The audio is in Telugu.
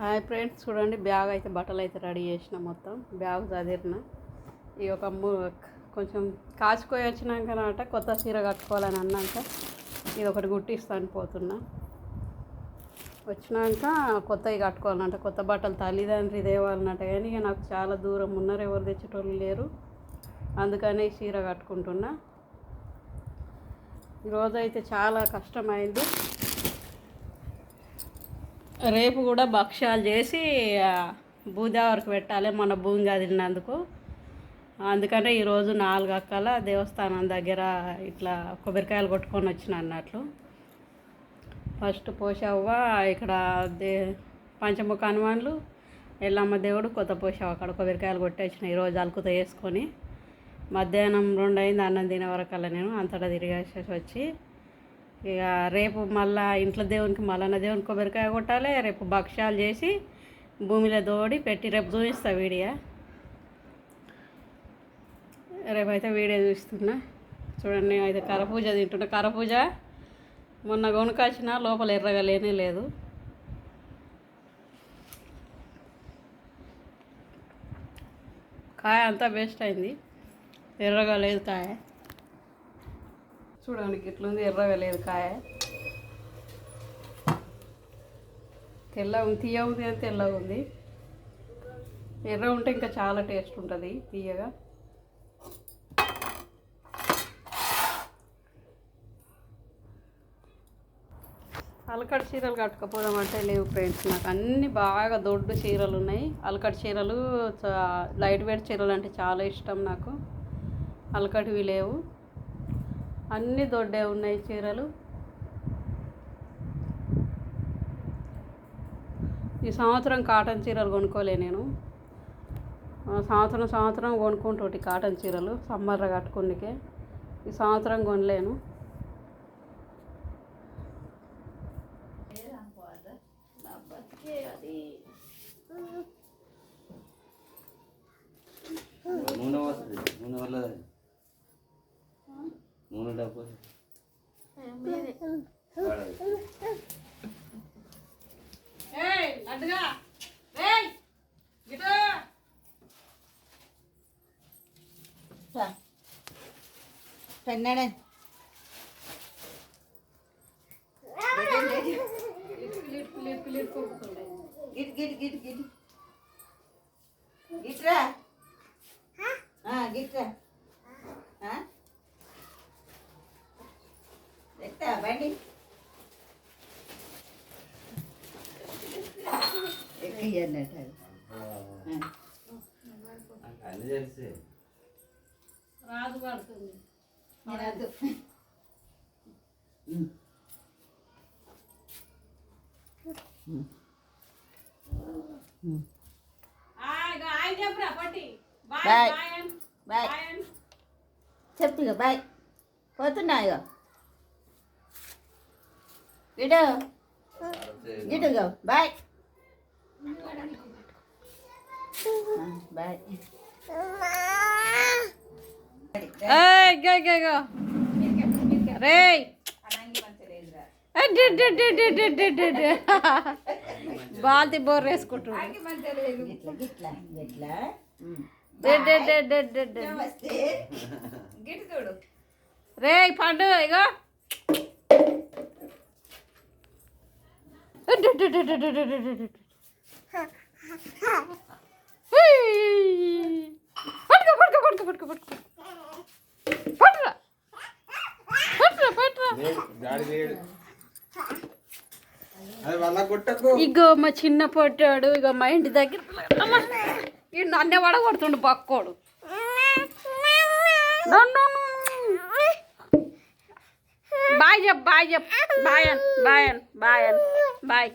హాయ్ ఫ్రెండ్స్, చూడండి బ్యాగ్ అయితే బట్టలు అయితే రెడీ చేసిన. మొత్తం బ్యాగ్ చదిరిన. ఈ ఒక కొంచెం కాచుకొని వచ్చినాకనట కొత్త చీర కట్టుకోవాలని అన్నాక ఇది ఒకటి గుట్టిస్తాను పోతున్నా. వచ్చినాక కొత్తవి కట్టుకోవాలన్నట. కొత్త బట్టలు తల్లిదండ్రి తేవాలన్నట. కానీ ఇక నాకు చాలా దూరం ఉన్నారు, ఎవరు తెచ్చేటోళ్ళు లేరు. అందుకనే ఈ చీర కట్టుకుంటున్నా. ఈరోజైతే చాలా కష్టమైంది. రేపు కూడా భక్ష్యాలు చేసి భూదేవరికి పెట్టాలి, మన భూమి కదిలినందుకు. అందుకనే ఈరోజు 4 అక్కల దేవస్థానం దగ్గర ఇట్లా కొబ్బరికాయలు కొట్టుకొని వచ్చిన అన్నట్లు. ఫస్ట్ పోషవ్వ ఇక్కడ పంచముఖ హనుమాన్లు, ఎల్లమ్మ దేవుడు, కొత్త పోషవ్వ అక్కడ కొబ్బరికాయలు కొట్టేసిన. ఈరోజు అలుకుతో వేసుకొని మధ్యాహ్నం 2 అయింది అన్నం తినే వరకల్లా నేను అంతటా తిరిగేసేసి వచ్చి ఇక రేపు మళ్ళీ ఇంట్లో దేవునికి మల్లన్న దేవునికి కొబ్బరికాయ కొట్టాలి. రేపు భక్ష్యాలు చేసి భూమిలో దోడి పెట్టి రేపు చూపిస్తా వీడియో. రేపైతే వీడియో చూస్తున్నా. చూడండి, అయితే కరపూజ తింటున్నా. కరపూజ మొన్న కొనుకొచ్చిన, లోపల ఎర్రగా లేనే లేదు. కాయ అంతా వేస్ట్ అయింది, ఎర్రగా లేదు కాయ. చూడండి ఇట్లుంది, ఎర్రగా లేదు కాయ. తెల్లగా ఉంది, తీయగా ఉంది అని తెల్లగా ఉంది. ఎర్ర ఉంటే ఇంకా చాలా టేస్ట్ ఉంటుంది తీయగా. అలకట్ చీరలు కట్టుకపోదామంటే లేవు ఫ్రెండ్స్. నాకు అన్నీ బాగా దొడ్డు చీరలు ఉన్నాయి. అలకట్ చీరలు, లైట్ వెయిట్ చీరలు అంటే చాలా ఇష్టం నాకు. అలకటివి లేవు, అన్నీ దొడ్డే ఉన్నాయి చీరలు. ఈ సంవత్సరం కాటన్ చీరలు కొనుక్కోలే నేను. సంవత్సరం కొనుక్కుంటోటి కాటన్ చీరలు సమ్మర్లో కట్టుకుందుకే. ఈ సంవత్సరం కొనలేను. బండి ఎక్కయ్యన్నట్టు రాజు పడుతుంది. చెప్పు ఇక బాయ్, పోతున్నా. ఇక ఇటు ఇటుగా బాయ్ బాయ్. రే బాల్తి బోర్ వేసుకుంటున్నాడు. రే పండు ఇగో ఇగో మా చిన్న పొట్టాడు. ఇగో మా ఇంటి దగ్గర నన్నే పడగొడుతుండు పక్కోడు. బాయ్ చెప్, బాయ్ చెప్, బాయ్ బాయ్ బాయ్.